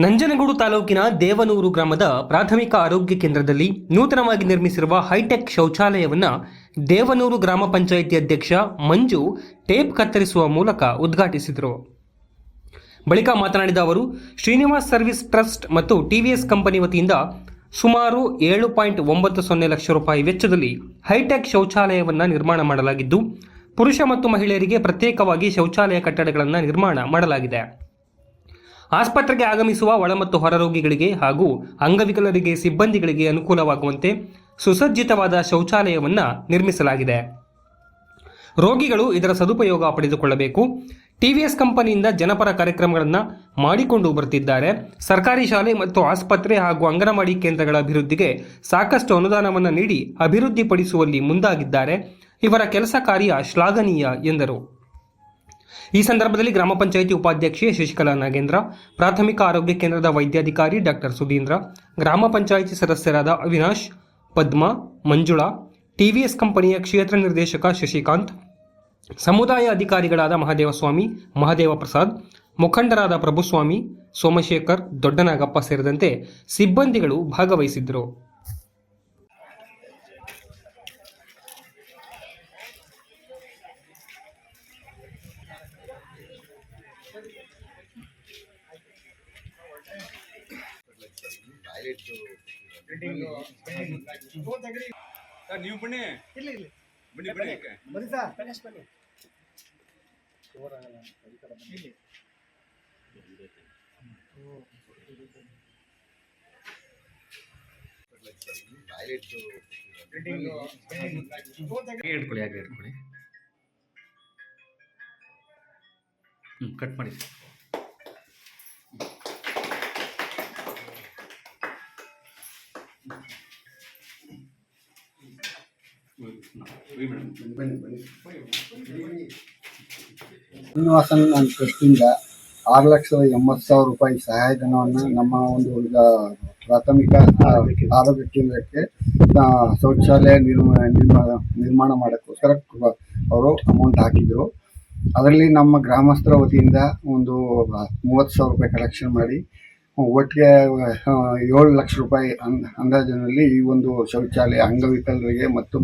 ನಂಜನಗೂಡು ತಾಲೂಕಿನ ದೇವನೂರು ಗ್ರಾಮದ ಪ್ರಾಥಮಿಕ ಆರೋಗ್ಯ ಕೇಂದ್ರದಲ್ಲಿ ನೂತನವಾಗಿ ನಿರ್ಮಿಸಿರುವ ಹೈಟೆಕ್ ಶೌಚಾಲಯವನ್ನು ದೇವನೂರು ಗ್ರಾಮ ಪಂಚಾಯಿತಿ ಅಧ್ಯಕ್ಷ ಮಂಜು ಟೇಪ್ ಕತ್ತರಿಸುವ ಮೂಲಕ ಉದ್ಘಾಟಿಸಿದರು. ಬಳಿಕ ಮಾತನಾಡಿದ ಅವರು, ಶ್ರೀನಿವಾಸ್ ಸರ್ವಿಸ್ ಟ್ರಸ್ಟ್ ಮತ್ತು ಟಿವಿಎಸ್ ಕಂಪನಿ ವತಿಯಿಂದ ಸುಮಾರು 7.90 ಲಕ್ಷ ರೂಪಾಯಿ ವೆಚ್ಚದಲ್ಲಿ ಹೈಟೆಕ್ ಶೌಚಾಲಯವನ್ನು ನಿರ್ಮಾಣ ಮಾಡಲಾಗಿದ್ದು, ಪುರುಷ ಮತ್ತು ಮಹಿಳೆಯರಿಗೆ ಪ್ರತ್ಯೇಕವಾಗಿ ಶೌಚಾಲಯ ಕಟ್ಟಡಗಳನ್ನು ನಿರ್ಮಾಣ ಮಾಡಲಾಗಿದೆ. ಆಸ್ಪತ್ರೆಗೆ ಆಗಮಿಸುವ ಒಳ ಮತ್ತು ಹೊರ ರೋಗಿಗಳಿಗೆ ಹಾಗೂ ಅಂಗವಿಕಲರಿಗೆ ಸಿಬ್ಬಂದಿಗಳಿಗೆ ಅನುಕೂಲವಾಗುವಂತೆ ಸುಸಜ್ಜಿತವಾದ ಶೌಚಾಲಯವನ್ನು ನಿರ್ಮಿಸಲಾಗಿದೆ. ರೋಗಿಗಳು ಇದರ ಸದುಪಯೋಗ ಪಡೆದುಕೊಳ್ಳಬೇಕು. ಟಿವಿಎಸ್ ಕಂಪನಿಯಿಂದ ಜನಪರ ಕಾರ್ಯಕ್ರಮಗಳನ್ನು ಮಾಡಿಕೊಂಡು ಬರುತ್ತಿದ್ದಾರೆ. ಸರ್ಕಾರಿ ಶಾಲೆ ಮತ್ತು ಆಸ್ಪತ್ರೆ ಹಾಗೂ ಅಂಗನವಾಡಿ ಕೇಂದ್ರಗಳ ಅಭಿವೃದ್ಧಿಗೆ ಸಾಕಷ್ಟು ಅನುದಾನವನ್ನು ನೀಡಿ ಅಭಿವೃದ್ಧಿಪಡಿಸುವಲ್ಲಿ ಮುಂದಾಗಿದ್ದಾರೆ. ಇವರ ಕೆಲಸ ಕಾರ್ಯ ಶ್ಲಾಘನೀಯ ಎಂದರು. ಈ ಸಂದರ್ಭದಲ್ಲಿ ಗ್ರಾಮ ಪಂಚಾಯಿತಿ ಉಪಾಧ್ಯಕ್ಷೆ ಶಶಿಕಲಾ ನಾಗೇಂದ್ರ, ಪ್ರಾಥಮಿಕ ಆರೋಗ್ಯ ಕೇಂದ್ರದ ವೈದ್ಯಾಧಿಕಾರಿ ಡಾಕ್ಟರ್ ಸುಧೀಂದ್ರ, ಗ್ರಾಮ ಪಂಚಾಯಿತಿ ಸದಸ್ಯರಾದ ಅವಿನಾಶ್, ಪದ್ಮಾ, ಮಂಜುಳಾ, ಟಿವಿಎಸ್ ಕಂಪನಿಯ ಕ್ಷೇತ್ರ ನಿರ್ದೇಶಕ ಶಶಿಕಾಂತ್, ಸಮುದಾಯ ಅಧಿಕಾರಿಗಳಾದ ಮಹದೇವಸ್ವಾಮಿ, ಮಹದೇವ ಪ್ರಸಾದ್, ಮುಖಂಡರಾದ ಪ್ರಭುಸ್ವಾಮಿ, ಸೋಮಶೇಖರ್, ದೊಡ್ಡನಾಗಪ್ಪ ಸೇರಿದಂತೆ ಸಿಬ್ಬಂದಿಗಳು ಭಾಗವಹಿಸಿದ್ದರು. ನೀವು ಬನ್ನಿ ಬನ್ನಿ ಬನ್ನಿ ಬನ್ನಿ ಸರ್ ಗಣೇಶ್ ಬನ್ನಿ. ಹೇಳ್ಕೊಳ್ಳಿ, ಹಾಗೆ ಹೇಳ್ಕೊಳ್ಳಿ. ಕಟ್ ಮಾಡಿ. ಶ್ರೀನಿವಾಸನ್ ಟ್ರಸ್ಟಿಂದ 6,80,000 ರೂಪಾಯಿ ಸಹಾಯಧನವನ್ನು ನಮ್ಮ ಒಂದು ಪ್ರಾಥಮಿಕ ಆರೋಗ್ಯ ಕೇಂದ್ರಕ್ಕೆ ಶೌಚಾಲಯ ನಿರ್ಮಾಣ ಮಾಡೋಕ್ಕೋಸ್ಕರ ಅವರು ಅಮೌಂಟ್ ಹಾಕಿದರು. ಅದರಲ್ಲಿ ನಮ್ಮ ಗ್ರಾಮಸ್ಥರ ವತಿಯಿಂದ ಒಂದು 30,000 ರೂಪಾಯಿ ಕಲೆಕ್ಷನ್ ಮಾಡಿ ಒಟ್ಟಿಗೆ 7 ಲಕ್ಷ ರೂಪಾಯಿ ಅಂದಾಜಿನಲ್ಲಿ ಈ ಒಂದು ಶೌಚಾಲಯ ಅಂಗವಿಕಲರಿಗೆ ಮತ್ತು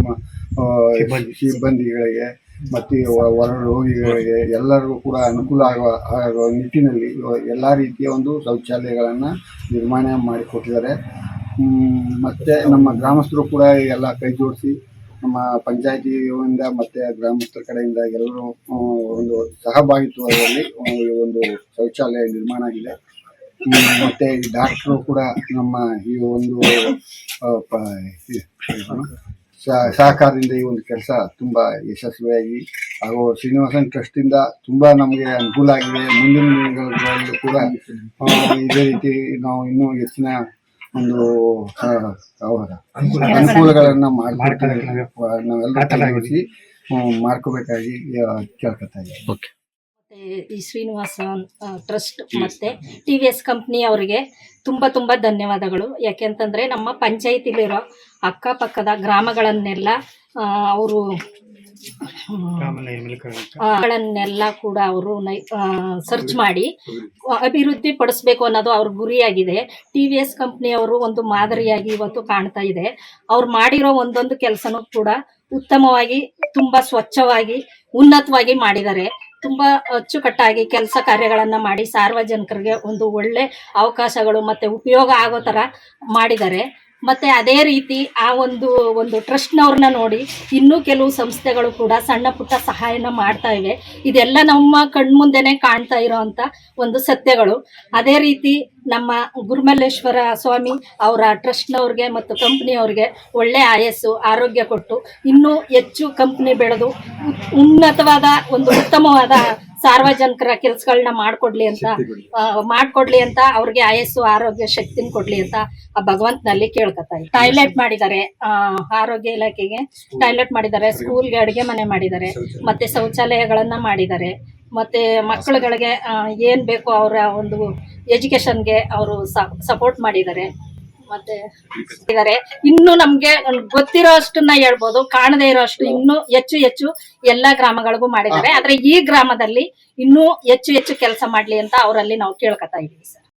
ಸಿಬ್ಬಂದಿಗಳಿಗೆ ಮತ್ತು ಹೊರ ರೋಗಿಗಳಿಗೆ ಎಲ್ಲರಿಗೂ ಕೂಡ ಅನುಕೂಲ ಆಗುವ ನಿಟ್ಟಿನಲ್ಲಿ ಎಲ್ಲ ರೀತಿಯ ಒಂದು ಶೌಚಾಲಯಗಳನ್ನು ನಿರ್ಮಾಣ ಮಾಡಿಕೊಟ್ಟಿದ್ದಾರೆ. ಮತ್ತು ನಮ್ಮ ಗ್ರಾಮಸ್ಥರು ಕೂಡ ಎಲ್ಲ ಕೈ ಜೋಡಿಸಿ ನಮ್ಮ ಪಂಚಾಯಿತಿಯಿಂದ ಮತ್ತು ಗ್ರಾಮಸ್ಥರ ಕಡೆಯಿಂದ ಎಲ್ಲರೂ ಒಂದು ಸಹಭಾಗಿತ್ವದಲ್ಲಿ ಒಂದು ಶೌಚಾಲಯ ನಿರ್ಮಾಣ ಆಗಿದೆ. ಮತ್ತು ಡಾಕ್ಟ್ರು ಕೂಡ ನಮ್ಮ ಈ ಒಂದು ಸಹಕಾರದಿಂದ ಈ ಒಂದು ಕೆಲಸ ತುಂಬ ಯಶಸ್ವಿಯಾಗಿ ಹಾಗೂ ಶ್ರೀನಿವಾಸನ್ ಟ್ರಸ್ಟಿಂದ ತುಂಬ ನಮಗೆ ಅನುಕೂಲ ಆಗಿದೆ. ಮುಂದಿನ ದಿನಗಳಲ್ಲೂ ಕೂಡ ಇದೇ ರೀತಿ ನಾವು ಇನ್ನೂ ಹೆಚ್ಚಿನ ಒಂದು ಅನುಕೂಲಗಳನ್ನು ನಾವೆಲ್ಲ ಮಾಡ್ಕೋಬೇಕಾಗಿ ಕೇಳ್ಕೊತಾ ಇದ್ದೀವಿ. ಈ ಶ್ರೀನಿವಾಸ ಟ್ರಸ್ಟ್ ಮತ್ತು ಟಿವಿಎಸ್ ಕಂಪ್ನಿ ಅವರಿಗೆ ತುಂಬ ಧನ್ಯವಾದಗಳು. ಯಾಕೆಂತಂದರೆ ನಮ್ಮ ಪಂಚಾಯಿತಿಲಿರೋ ಅಕ್ಕಪಕ್ಕದ ಗ್ರಾಮಗಳನ್ನೆಲ್ಲ ಅವರು ಗಳನ್ನೆಲ್ಲ ಕೂಡ ಅವರು ಸರ್ಚ್ ಮಾಡಿ ಅಭಿವೃದ್ಧಿ ಪಡಿಸ್ಬೇಕು ಅನ್ನೋದು ಅವ್ರ ಗುರಿಯಾಗಿದೆ. ಟಿವಿಎಸ್ ಕಂಪ್ನಿಯವರು ಒಂದು ಮಾದರಿಯಾಗಿ ಇವತ್ತು ಕಾಣ್ತಾ ಇದೆ. ಅವ್ರು ಮಾಡಿರೋ ಒಂದೊಂದು ಕೆಲಸನೂ ಕೂಡ ಉತ್ತಮವಾಗಿ, ತುಂಬ ಸ್ವಚ್ಛವಾಗಿ, ಉನ್ನತವಾಗಿ ಮಾಡಿದ್ದಾರೆ. ತುಂಬ ಅಚ್ಚುಕಟ್ಟಾಗಿ ಕೆಲಸ ಕಾರ್ಯಗಳನ್ನು ಮಾಡಿ ಸಾರ್ವಜನಿಕರಿಗೆ ಒಂದು ಒಳ್ಳೆ ಅವಕಾಶಗಳು ಮತ್ತು ಉಪಯೋಗ ಆಗೋ ಥರ ಮಾಡಿದ್ದಾರೆ. ಮತ್ತು ಅದೇ ರೀತಿ ಆ ಒಂದು ಟ್ರಸ್ಟ್ನವ್ರನ್ನ ನೋಡಿ ಇನ್ನೂ ಕೆಲವು ಸಂಸ್ಥೆಗಳು ಕೂಡ ಸಣ್ಣ ಪುಟ್ಟ ಸಹಾಯನ ಮಾಡ್ತಾ ಇವೆ. ಇದೆಲ್ಲ ನಮ್ಮ ಕಣ್ಮುಂದೆನೇ ಕಾಣ್ತಾ ಇರೋವಂಥ ಒಂದು ಸತ್ಯಗಳು. ಅದೇ ರೀತಿ ನಮ್ಮ ಗುರುಮಲ್ಲೇಶ್ವರ ಸ್ವಾಮಿ ಅವರ ಟ್ರಸ್ಟ್ನವ್ರಿಗೆ ಮತ್ತು ಕಂಪ್ನಿಯವ್ರಿಗೆ ಒಳ್ಳೆ ಆಯಸ್ಸು ಆರೋಗ್ಯ ಕೊಟ್ಟು ಇನ್ನೂ ಹೆಚ್ಚು ಕಂಪ್ನಿ ಬೆಳೆದು ಉನ್ನತವಾದ ಒಂದು ಉತ್ತಮವಾದ ಸಾರ್ವಜನಿಕರ ಕೆಲಸಗಳನ್ನ ಮಾಡಿಕೊಡ್ಲಿ ಅಂತ ಅವ್ರಿಗೆ ಆಯಸ್ಸು ಆರೋಗ್ಯ ಶಕ್ತಿನ ಕೊಡ್ಲಿ ಅಂತ ಆ ಭಗವಂತನಲ್ಲಿ ಕೇಳ್ಕೊತಾ ಇದ್ದಾರೆ. ಟಾಯ್ಲೆಟ್ ಮಾಡಿದ್ದಾರೆ, ಆರೋಗ್ಯ ಇಲಾಖೆಗೆ ಟಾಯ್ಲೆಟ್ ಮಾಡಿದ್ದಾರೆ, ಸ್ಕೂಲ್ಗೆ ಅಡುಗೆ ಮನೆ ಮಾಡಿದ್ದಾರೆ, ಮತ್ತೆ ಶೌಚಾಲಯಗಳನ್ನ ಮಾಡಿದ್ದಾರೆ. ಮತ್ತೆ ಮಕ್ಕಳುಗಳಿಗೆ ಏನು ಬೇಕೋ ಅವರ ಒಂದು ಎಜುಕೇಷನ್ಗೆ ಅವರು ಸಪೋರ್ಟ್ ಮಾಡಿದ್ದಾರೆ. ಮತ್ತೆ ಇದ್ದಾರೆ. ಇನ್ನು ನಮ್ಗೆ ಗೊತ್ತಿರೋ ಅಷ್ಟನ್ನ ಹೇಳ್ಬೋದು, ಕಾಣದೇ ಇರೋ ಅಷ್ಟು ಇನ್ನೂ ಹೆಚ್ಚು ಎಲ್ಲಾ ಗ್ರಾಮಗಳಿಗೂ ಮಾಡಿದ್ದಾರೆ. ಆದ್ರೆ ಈ ಗ್ರಾಮದಲ್ಲಿ ಇನ್ನೂ ಹೆಚ್ಚು ಕೆಲಸ ಮಾಡ್ಲಿ ಅಂತ ಅವರಲ್ಲಿ ನಾವು ಕೇಳ್ಕೊತಾ ಇದೀವಿ ಸರ್.